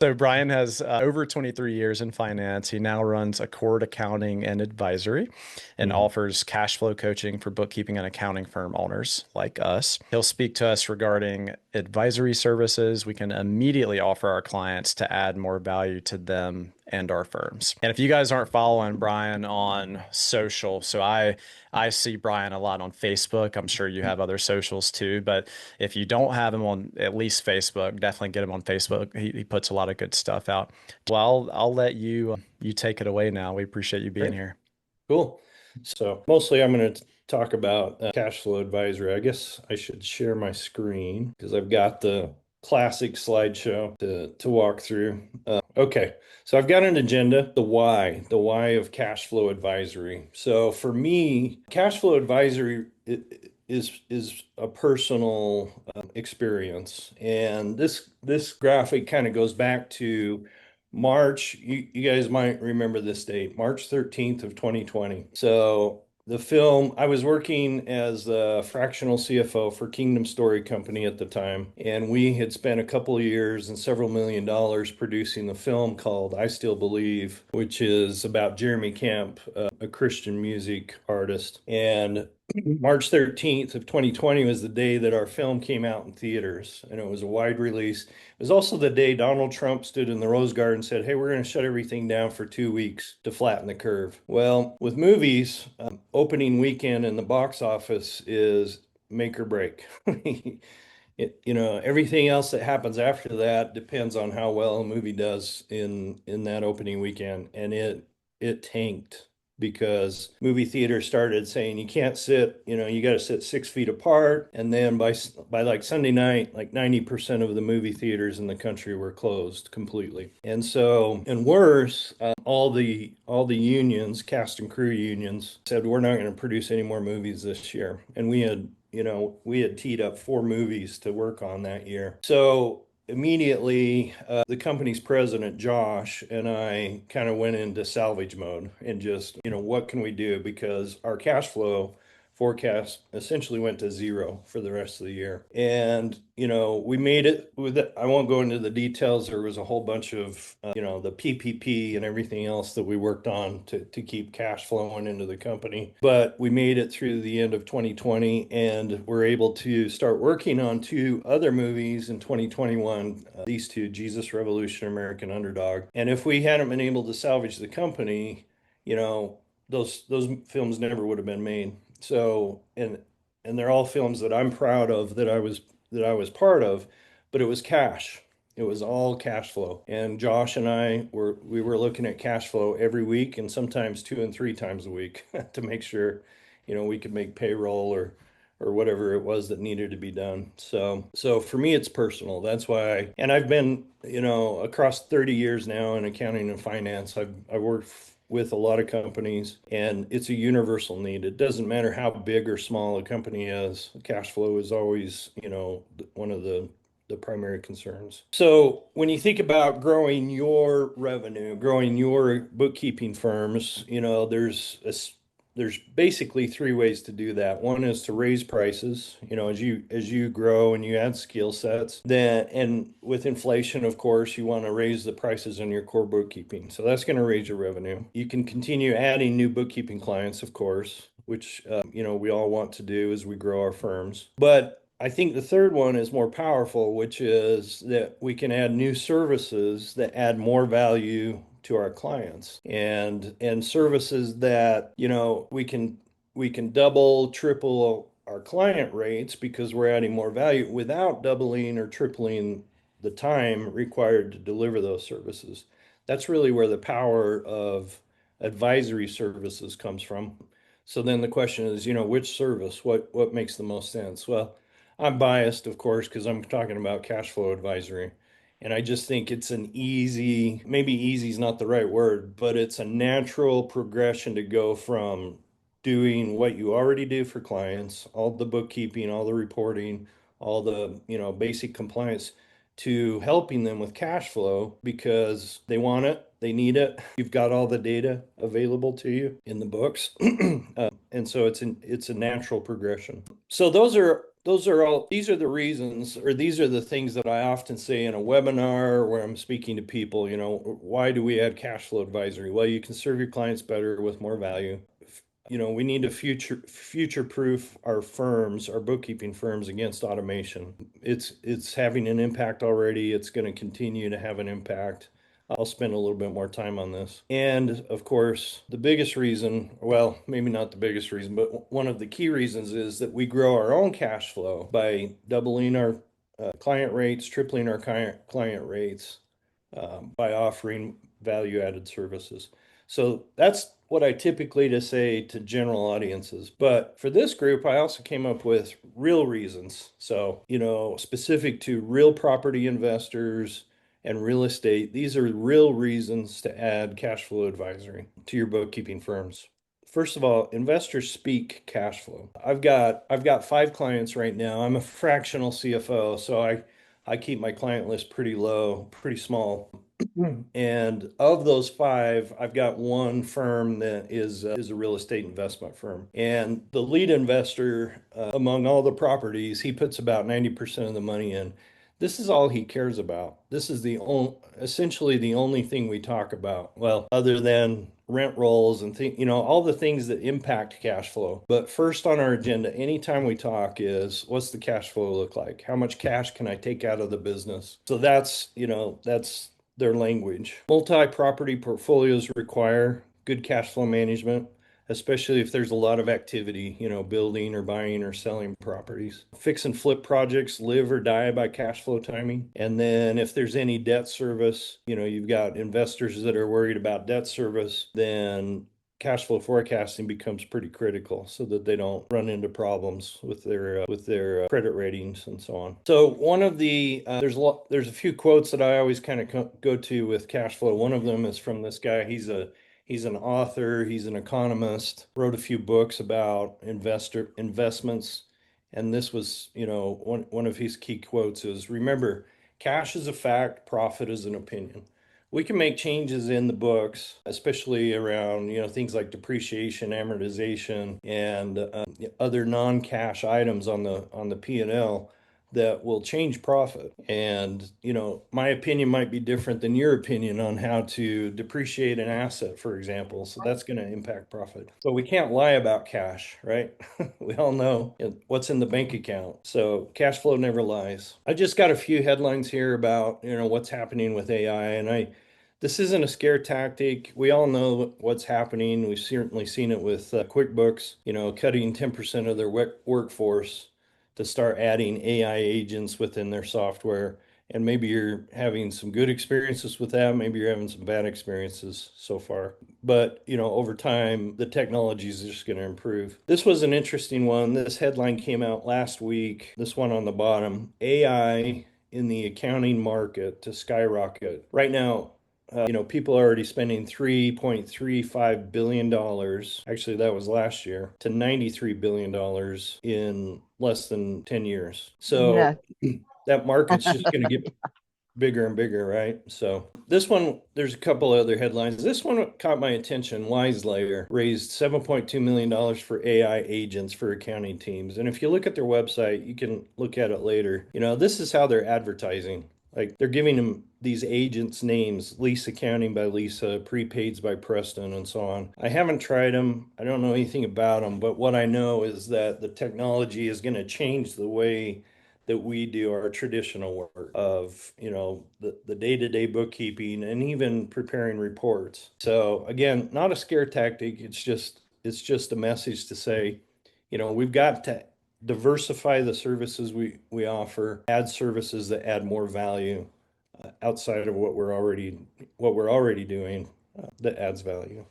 So Brian has over 23 years in finance. He now runs Accord Accounting and Advisory and Mhm. offers cash flow coaching for bookkeeping and accounting firm owners like us. He'll speak to us regarding advisory services we can immediately offer our clients to add more value to them and our firms. And if you guys aren't following Brian on social, I see Brian a lot on Facebook. I'm sure you have other socials too, but if you don't have him on at least Facebook, definitely get him on Facebook. He puts a lot of good stuff out. Well, I'll let you take it away now. We appreciate you being Great. here. Cool. So mostly I'm going to talk about cash flow advisory. I guess I should share my screen because I've got the classic slideshow to walk through. Okay, so I've got an agenda, the why of cash flow advisory. So for me, cash flow advisory is a personal experience, and this graphic kind of goes back to March. You guys might remember this date, March 13th of 2020. So the film, I was working as a fractional CFO for Kingdom Story Company at the time, and we had spent a couple of years and several $1 million producing the film called I Still Believe, which is about Jeremy Camp, a Christian music artist. And March 13th of 2020 was the day that our film came out in theaters, and it was a wide release. It was also the day Donald Trump stood in the Rose Garden and said, "Hey, we're going to shut everything down for 2 weeks to flatten the curve." Well, with movies, opening weekend in the box office is make or break. Everything else that happens after that depends on how well a movie does in that opening weekend, and it tanked because movie theaters started saying you can't sit, you got to sit 6 feet apart. And then by like Sunday night, like 90% of the movie theaters in the country were closed completely. And so, and worse, all the unions, cast and crew unions, said we're not going to produce any more movies this year. And we had teed up 4 movies to work on that year. So immediately, the company's president, Josh, and I kind of went into salvage mode and just, what can we do? Because our cash flow forecast essentially went to zero for the rest of the year. And, we made it with it. I won't go into the details. There was a whole bunch of, the PPP and everything else that we worked on to keep cash flowing into the company. But we made it through the end of 2020 and we're able to start working on 2 other movies in 2021. These two, Jesus Revolution, American Underdog. And if we hadn't been able to salvage the company, you know, those films never would have been made. So, and they're all films that I'm proud of that I was part of, but it was cash. It was all cash flow. And Josh and we were looking at cash flow every week and sometimes 2 and 3 times a week to make sure, we could make payroll or whatever it was that needed to be done. So for me, it's personal. That's why and I've been, across 30 years now in accounting and finance. I worked with a lot of companies and it's a universal need. It doesn't matter how big or small a company is. Cash flow is always, one of the primary concerns. So when you think about growing your revenue, growing your bookkeeping firms, there's basically 3 ways to do that. One is to raise prices, as you grow and you add skill sets. Then and with inflation, of course, you want to raise the prices on your core bookkeeping. So that's going to raise your revenue. You can continue adding new bookkeeping clients, of course, which we all want to do as we grow our firms. But I think the third one is more powerful, which is that we can add new services that add more value to our clients and services that, we can double, triple our client rates because we're adding more value without doubling or tripling the time required to deliver those services. That's really where the power of advisory services comes from. So then the question is, which service, what makes the most sense? Well, I'm biased, of course, because I'm talking about cash flow advisory. And I just think it's an easy, maybe easy is not the right word, but it's a natural progression to go from doing what you already do for clients, all the bookkeeping, all the reporting, all the, basic compliance, to helping them with cash flow because they want it, they need it. You've got all the data available to you in the books. And so it's a natural progression. So those are those are all, these are the reasons, or these are the things that I often say in a webinar where I'm speaking to people, why do we add cash flow advisory? Well, you can serve your clients better with more value. We need to future proof our firms, our bookkeeping firms against automation. It's having an impact already. It's going to continue to have an impact. I'll spend a little bit more time on this. And of course, the biggest reason, well, maybe not the biggest reason, but one of the key reasons is that we grow our own cash flow by doubling our client rates, tripling our client rates by offering value added services. So that's what I typically to say to general audiences. But for this group, I also came up with real reasons. So, specific to real property investors and real estate, these are real reasons to add cash flow advisory to your bookkeeping firms. First of all, investors speak cash flow. I've got 5 clients right now. I'm a fractional CFO, so I keep my client list pretty low, pretty small. And of those 5, I've got one firm that is a real estate investment firm. And the lead investor, among all the properties, he puts about 90% of the money in. This is all he cares about. This is essentially the only thing we talk about. Well, other than rent rolls and all the things that impact cash flow. But first on our agenda, anytime we talk is what's the cash flow look like? How much cash can I take out of the business? So that's their language. Multi-property portfolios require good cash flow management, especially if there's a lot of activity, building or buying or selling properties. Fix and flip projects live or die by cash flow timing. And then if there's any debt service, you've got investors that are worried about debt service, then cash flow forecasting becomes pretty critical so that they don't run into problems with their credit ratings and so on. So one of the there's a few quotes that I always kind of go to with cash flow. One of them is from this guy. He's an author, he's an economist, wrote a few books about investments. And this was, one of his key quotes is remember, cash is a fact, profit is an opinion. We can make changes in the books, especially around, things like depreciation, amortization, and other non-cash items on the P&L that will change profit. And, my opinion might be different than your opinion on how to depreciate an asset, for example. So that's going to impact profit. So we can't lie about cash, right? We all know what's in the bank account. So cash flow never lies. I just got a few headlines here about, what's happening with AI. This isn't a scare tactic. We all know what's happening. We've certainly seen it with QuickBooks, cutting 10% of their workforce to start adding AI agents within their software. And maybe you're having some good experiences with that. Maybe you're having some bad experiences so far. But, over time, the technology is just going to improve. This was an interesting one. This headline came out last week. This one on the bottom, AI in the accounting market to skyrocket. Right now, people are already spending $3.35 billion. Actually, that was last year to $93 billion in less than 10 years. Yeah. So that market's just going to get bigger and bigger, right? So this one, there's a couple other headlines. This one caught my attention. WiseLayer raised $7.2 million for AI agents for accounting teams. And if you look at their website, you can look at it later. This is how they're advertising. Like they're giving them these agents names, Lisa Accounting by Lisa, Prepaids by Preston, and so on. I haven't tried them. I don't know anything about them, but what I know is that the technology is going to change the way that we do our traditional work of, the day-to-day bookkeeping and even preparing reports. So again, not a scare tactic. It's just a message to say, we've got to diversify the services we offer, add services that add more value outside of what we're already doing that adds value.